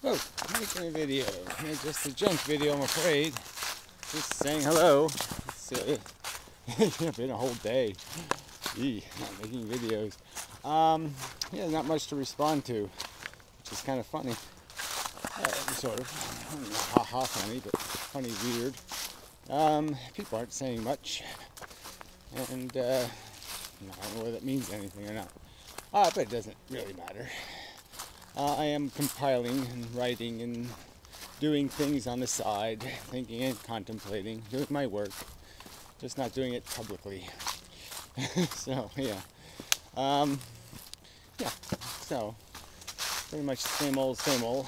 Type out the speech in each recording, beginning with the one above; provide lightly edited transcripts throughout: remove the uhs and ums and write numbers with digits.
Oh, making a video. It's just a junk video, I'm afraid. Just saying hello. It's been a whole day. Not making videos. Yeah, not much to respond to, which is kind of funny. Sort of. I don't know, ha-ha funny, but funny weird. People aren't saying much. And, I don't know whether that means anything or not. But it doesn't really matter. I am compiling and writing and doing things on the side, thinking and contemplating, doing my work, just not doing it publicly. So, yeah. Yeah, so, pretty much same old, same old.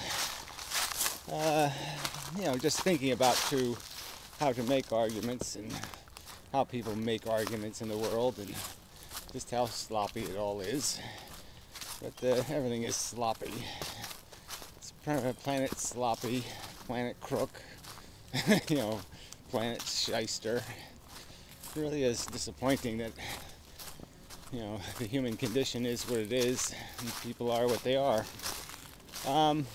Just thinking about how to make arguments and how people make arguments in the world and just how sloppy it all is. But everything is sloppy. It's planet sloppy, planet crook, planet shyster. It really is disappointing that, the human condition is what it is and people are what they are. But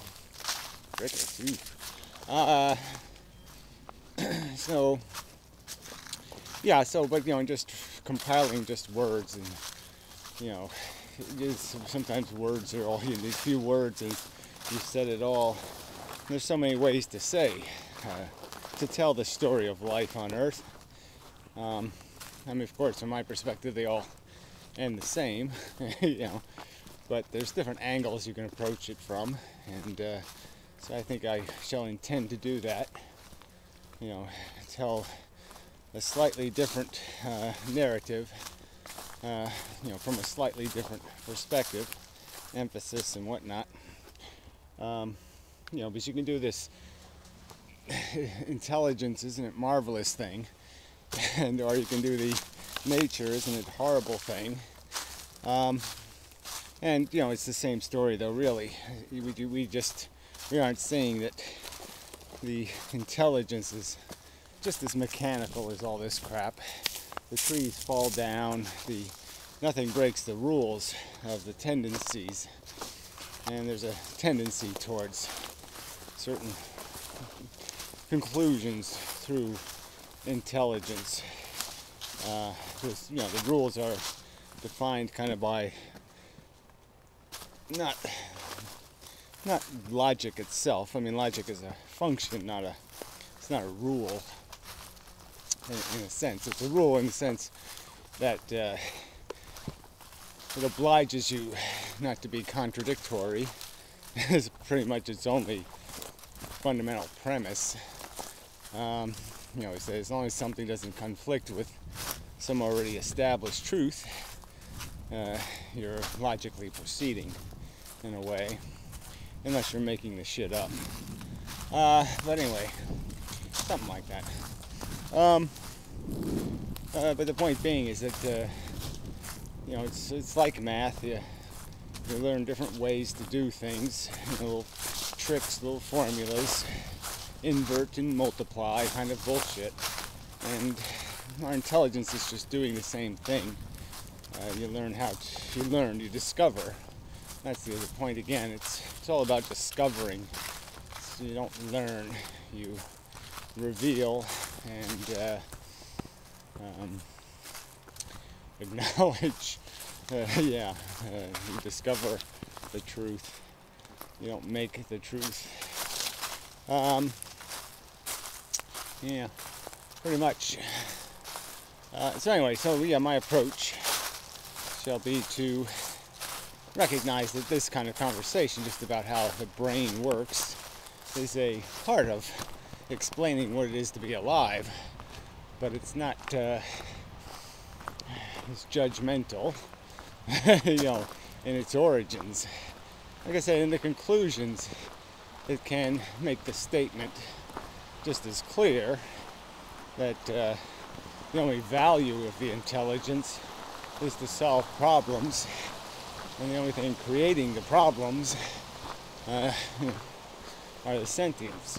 just compiling just words and, sometimes words are all you need. Few words and you said it all. There's so many ways to to tell the story of life on Earth. Of course, from my perspective, they all end the same, but there's different angles you can approach it from, and so I think I shall intend to do that. Tell a slightly different narrative. From a slightly different perspective, emphasis and whatnot. But you can do this intelligence, isn't it marvelous thing, or you can do the nature, isn't it horrible thing. It's the same story though, really. We aren't saying that the intelligence is just as mechanical as all this crap. The trees fall down, nothing breaks the rules of the tendencies, and there's a tendency towards certain conclusions through intelligence. The rules are defined kind of by not logic itself. Logic is a function, it's not a rule. In a sense, it's a rule in the sense that it obliges you not to be contradictory. Is pretty much its only fundamental premise. It says as long as something doesn't conflict with some already established truth, you're logically proceeding in a way, unless you're making the shit up. But anyway, something like that. But the point being is that it's like math. You learn different ways to do things, little tricks, little formulas, invert and multiply kind of bullshit. And our intelligence is just doing the same thing. You discover. That's the other point again. It's all about discovering. So you don't learn, you reveal and acknowledge. You discover the truth. You don't make the truth. Pretty much. My approach shall be to recognize that this kind of conversation, just about how the brain works, is a part of explaining what it is to be alive, but it's not it's judgmental in its origins. Like I said, in the conclusions it can make the statement just as clear that the only value of the intelligence is to solve problems, and the only thing creating the problems are the sentients.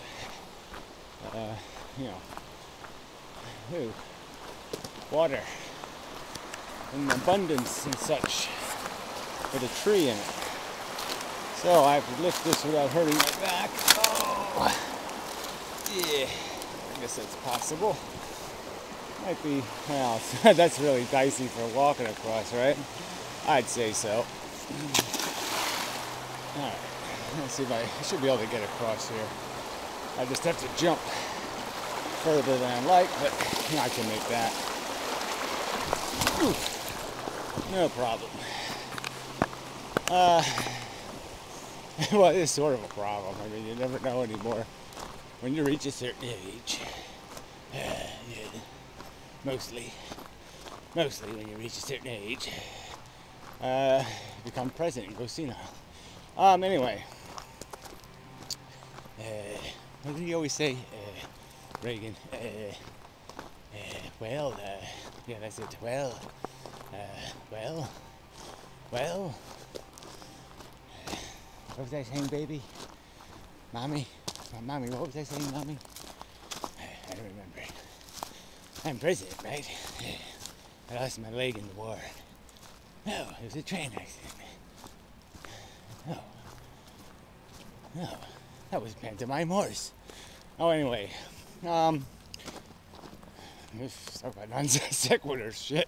Water in abundance and such with a tree in it. So I have to lift this without hurting my back. Oh, yeah, I guess that's possible. Might be, well, that's really dicey for walking across, right? I'd say so. Alright, let's see if I should be able to get across here. I just have to jump further than I like, but I can make that. Oof, no problem. Well, it's sort of a problem. I mean, you never know anymore when you reach a certain age. Yeah, mostly when you reach a certain age, become president and go senile. Anyway, what did he always say, Reagan? Well, yeah, that's it. Well, what was I saying, baby? Mommy, what was I saying, mommy? I don't remember. I'm president, right? I lost my leg in the war. No, it was a train accident. No, that was pantomime horse. Oh, anyway, let's talk about non sequitur shit.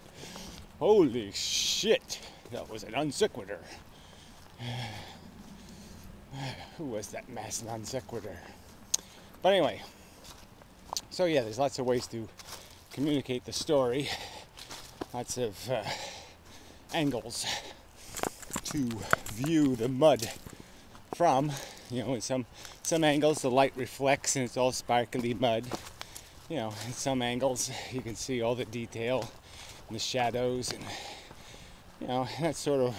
Holy shit, that was a non sequitur. Who was that mass non sequitur? But anyway, so yeah, there's lots of ways to communicate the story. Lots of angles to view the mud from. You know, in some angles the light reflects and it's all sparkly mud. You know, in some angles you can see all the detail and the shadows, and you know, that's sort of,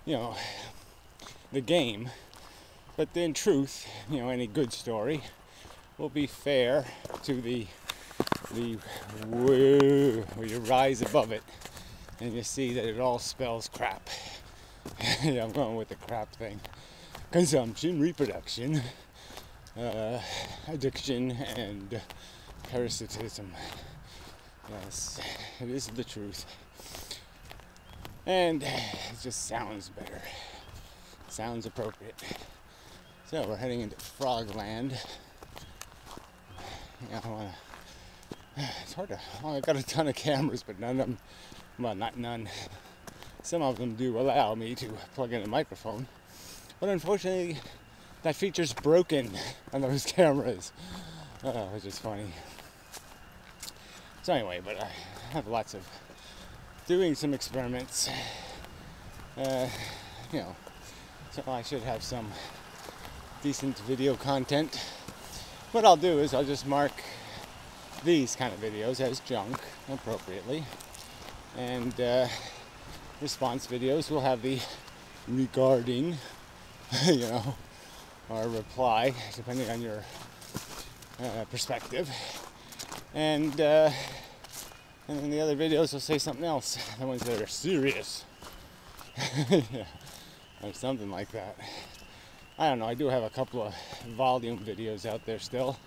you know, the game. But in truth, you know, any good story will be fair to the where you rise above it and you see that it all spells crap. Yeah, I'm going with the crap thing. Consumption, reproduction, addiction, and parasitism. Yes, it is the truth. And it just sounds better. Sounds appropriate. So we're heading into Frogland. Yeah, it's hard to, well, I got a ton of cameras, but none of them, well, not none. Some of them do allow me to plug in a microphone. But unfortunately, that feature's broken on those cameras, which is funny. So anyway, but I have lots of doing some experiments. You know, so I should have some decent video content. What I'll do is I'll just mark these kind of videos as junk appropriately, and response videos will have the regarding, you know, or reply, depending on your perspective, and then the other videos will say something else, the ones that are serious. Yeah, or something like that. I don't know, I do have a couple of volume videos out there still.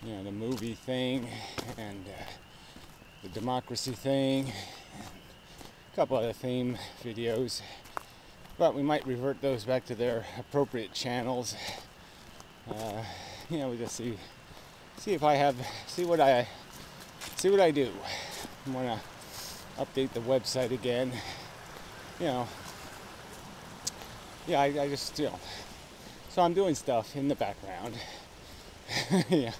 You know, the movie thing, and the democracy thing, and a couple other theme videos. But we might revert those back to their appropriate channels. You know, we just see if I have, see what I do. I want to update the website again. You know, yeah, I just, you know, so I'm doing stuff in the background. Yeah,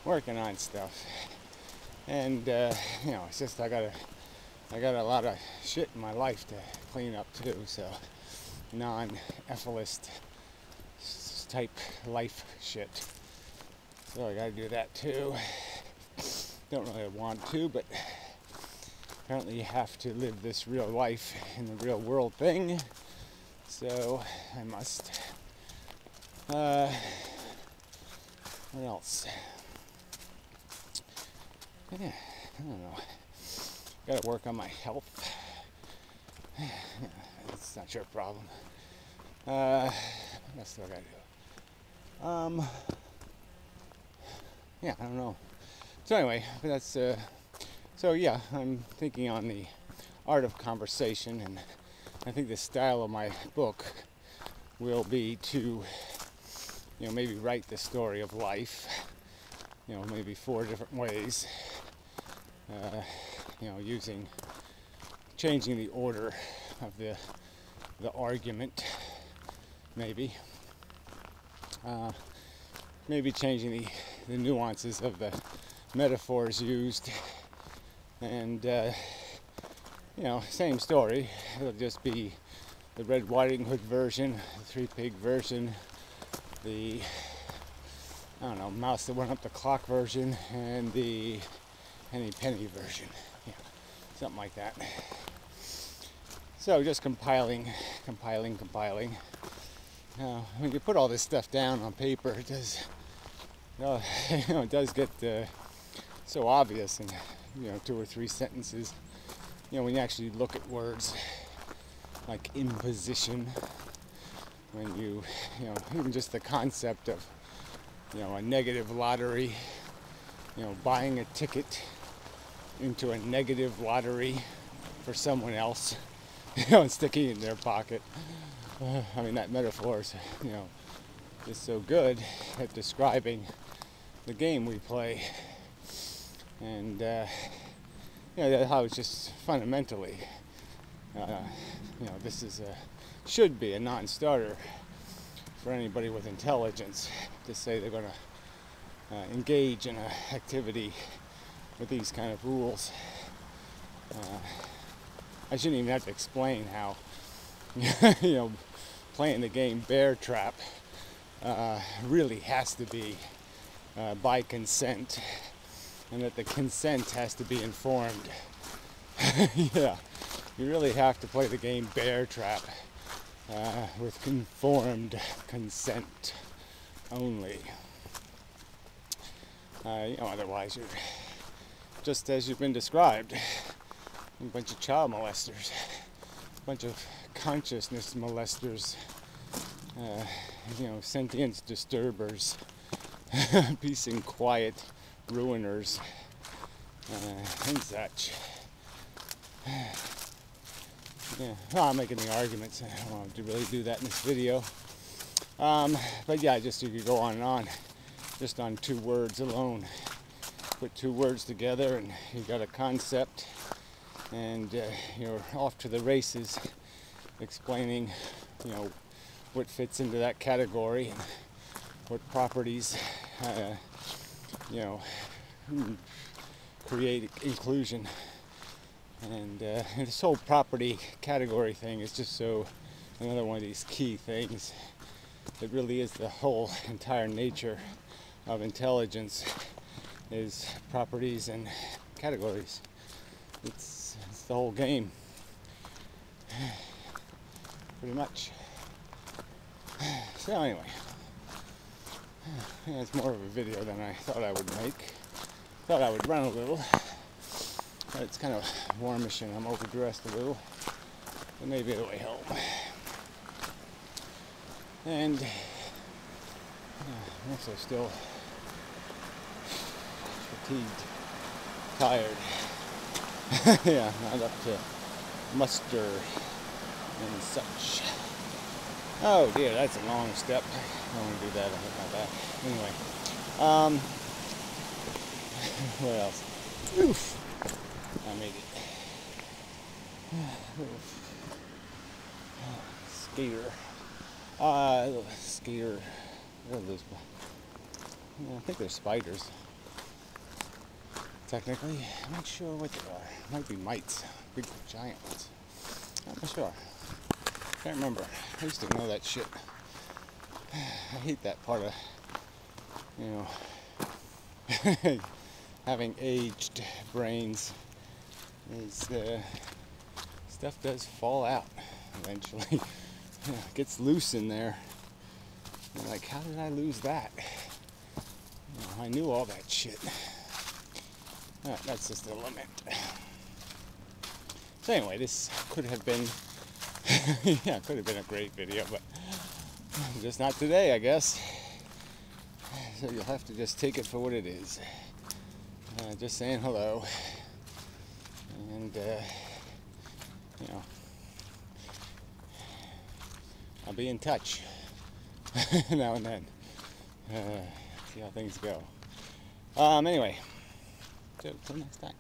working on stuff, and you know, it's just I got a lot of shit in my life to clean up too. So non-ephelist type life shit. So I gotta do that too. Don't really want to, but apparently you have to live this real life in the real world thing. So I must. What else? Yeah, I don't know. Gotta work on my health. That's not your problem. What else do I gotta do? Yeah, I don't know. So anyway, that's so yeah, I'm thinking on the art of conversation, and I think the style of my book will be to, maybe write the story of life, maybe 4 different ways, changing the order of the argument, maybe changing the nuances of the metaphors used, and same story. It'll just be the Red Riding Hood version, the Three Pig version, the Mouse that went up the clock version, and the Henny Penny version, something like that. So just compiling. When you put all this stuff down on paper, it does, it does get so obvious in 2 or 3 sentences. When you actually look at words like imposition, when even just the concept of a negative lottery, buying a ticket into a negative lottery for someone else, and sticking it in their pocket. That metaphor is, is so good at describing the game we play, and how it's just fundamentally, this should be a non-starter for anybody with intelligence to say they're going to engage in an activity with these kind of rules. I shouldn't even have to explain how, playing the game Bear Trap really has to be by consent, and that the consent has to be informed. Yeah, you really have to play the game Bear Trap with informed consent only. Otherwise you're just as you've been described, a bunch of child molesters, a bunch of consciousness molesters, sentience disturbers, peace and quiet ruiners, and such. I'm making the arguments. I don't want to really do that in this video. But yeah, just you could go on and on, just on 2 words alone. Put 2 words together and you got a concept, and you're off to the races, explaining, what fits into that category and what properties, create inclusion. And this whole property category thing is just another one of these key things. It really is the whole entire nature of intelligence, is properties and categories. It's the whole game, pretty much. So anyway, it's more of a video than I thought I would make. Thought I would run a little, but it's kind of warmish and I'm overdressed a little, but maybe it'll help. And I'm also still fatigued, tired. Yeah, not up to muster and such. Oh dear, that's a long step. I don't want to do that. I hit my back. Anyway, what else? Oof! I made it. Skater. Skater. What are those? I think they're spiders. Technically, I'm not sure what they are. Might be mites. Big giant ones. I'm not sure. Can't remember. I used to know that shit. I hate that part of, having aged brains. Is stuff does fall out eventually. It gets loose in there. You're like, how did I lose that? I knew all that shit. That's just the limit. So anyway, this could have been, could have been a great video, but just not today, I guess. So you'll have to just take it for what it is. Just saying hello, and I'll be in touch. now and then. See how things go. Anyway, so till next time.